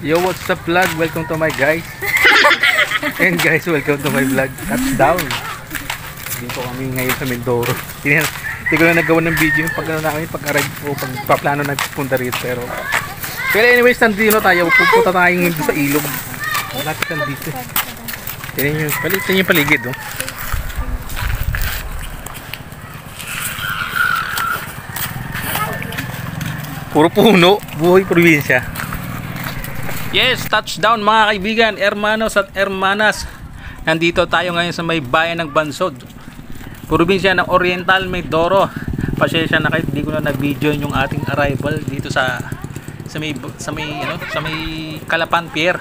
Yo, what's up vlog? Welcome to my guys. And guys, welcome to my vlog. Touchdown. Dito kami ngayon sa Mindoro. Hindi ko na nagawa ng video yung pag-arrive o pagpaplano na punta rito. Pero anyways, nandito tayo. Pupunta tayong sa ilog. Malapit lang dito. Tignan yung paligid. Oh. Puro puno, buhay probinsya. Yes, touchdown mga kaibigan, hermanos at hermanas. Nandito tayo ngayon sa may bayan ng Bansod, probinsya ng Oriental Mindoro. Pasensya na kahit hindi ko na na-video yung ating arrival dito sa may Calapan Pier.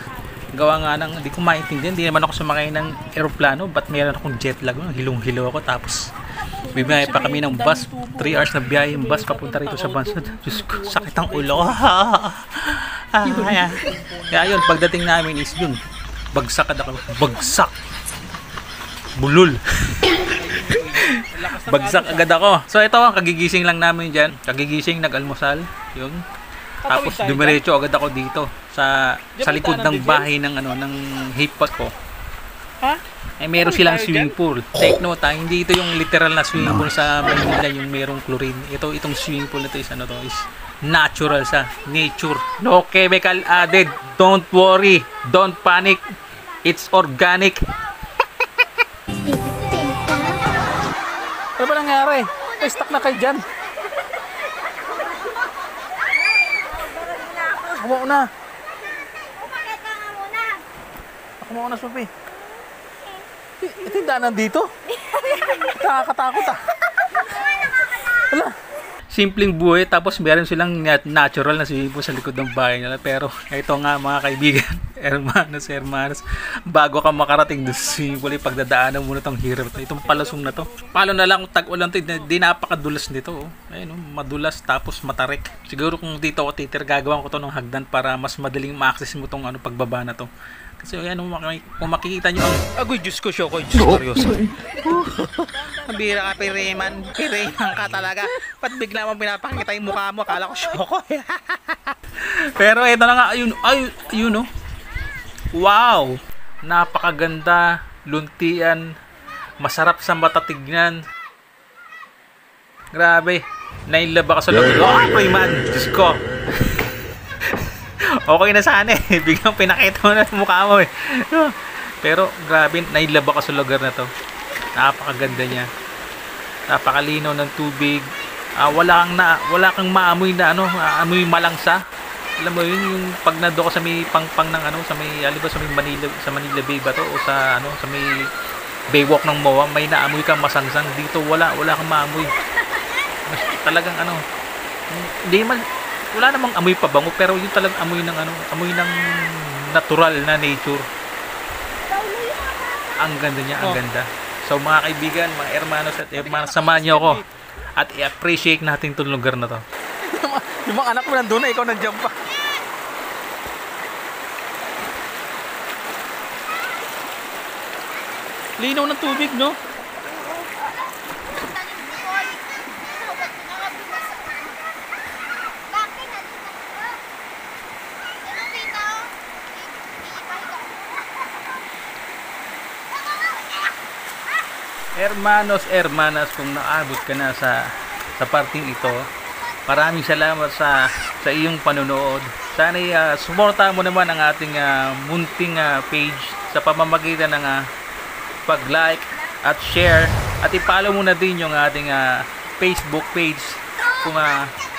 Gawa nga ng, hindi ko maintindihan, hindi naman ako sumakay ng eroplano, but meron akong jet lag, hilong-hilo ako. Tapos bibiyahe pa kami ng bus, 3 hours na biyahe yung bus papunta rito sa Bansod. Diyos ko, sakit ang ulo. Kaya yun, pagdating namin is yun, bagsak ako, bagsak, bulol. Bagsak agad ako. So ito, kagigising lang namin dyan, kagigising, nag-almusal, yun. Tapos dumiretso agad ako dito sa likod ng bahay ng hipot ko. Ha? Eh meron silang swimming pool. Take note, hindi ito yung literal na swimming pool sa Manila yung merong chlorine. Itong swimming pool na ito is natural sa nature. No chemical added. Don't worry, don't panic. It's organic. Ano ba nangyari? Stuck na kayo dyan. Ako mauna. Ako mauna, Sophie. Ito yung daanan dito? Nakakatakot Wala. Simpleng buhay, tapos meron silang natural na swimming pool sa likod ng bahay nila. Pero ito nga mga kaibigan, hermanos, bago ka makarating doon sa swimming pool, pagdadaanan muna itong hirap. Itong palasong na to. Palo na lang kung tag-ulan ito, di napakadulas nito. Ayun, madulas tapos matarik. Siguro kung dito ako gagawan ko to ng hagdan para mas madaling ma-access mo itong pagbaba na to. Kasi yan, kung makikita nyo agoy, Diyos ko, Diyos ko, seryoso. Bira ka, Pireman ka talaga. Ba't bigla mo pinapakita yung mukha mo? Akala ko syoko. Pero ito na nga, ayun no. Wow! Napakaganda, luntian, masarap sa mata tignan. Grabe, nailaba ka sa loob. Oh, Pireman, Diyos ko. Okay na sana biglang pinakita mo na mukha mo Pero grabe, nailaba ka sa lugar na to. Napakaganda niya. Napakalinaw ng tubig. Wala kang maamoy na amoy malangsa. Alam mo yun, yung pag nando ko sa may pangpang ng sa may sa Manila Bay ba to o sa may Baywalk ng MOA, may naamoy kang masangsang. Dito wala kang maamoy. Talagang hindi man, wala namang amoy pabango, pero yung talagang amoy ng natural na nature. Ang ganda niya, ang ganda. So mga kaibigan, mga hermanos at hermanas, samahan niyo ako at i-appreciate natin itong lugar na to. Yung mga anak mo nandun na, ikaw nandiyan pa. Linaw ng tubig, no? Hermanas, kung naabot ka na sa parting ito, maraming salamat sa iyong panonood. Sana suportahan mo naman ang ating munting page sa pamamagitan ng pag-like at share, at i-follow mo na din yung ating Facebook page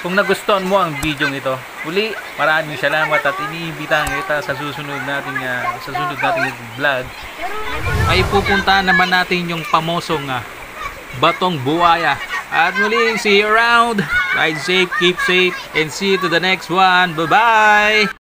kung nagustuhan mo ang video ito. Uli, maraming salamat at iniimbitahan kita sa susunod nating vlog. Ay pupuntahan naman natin yung pamosong Batong Buhaya. At muli, see you around. Ride safe, keep safe, and see you to the next one. Bye-bye!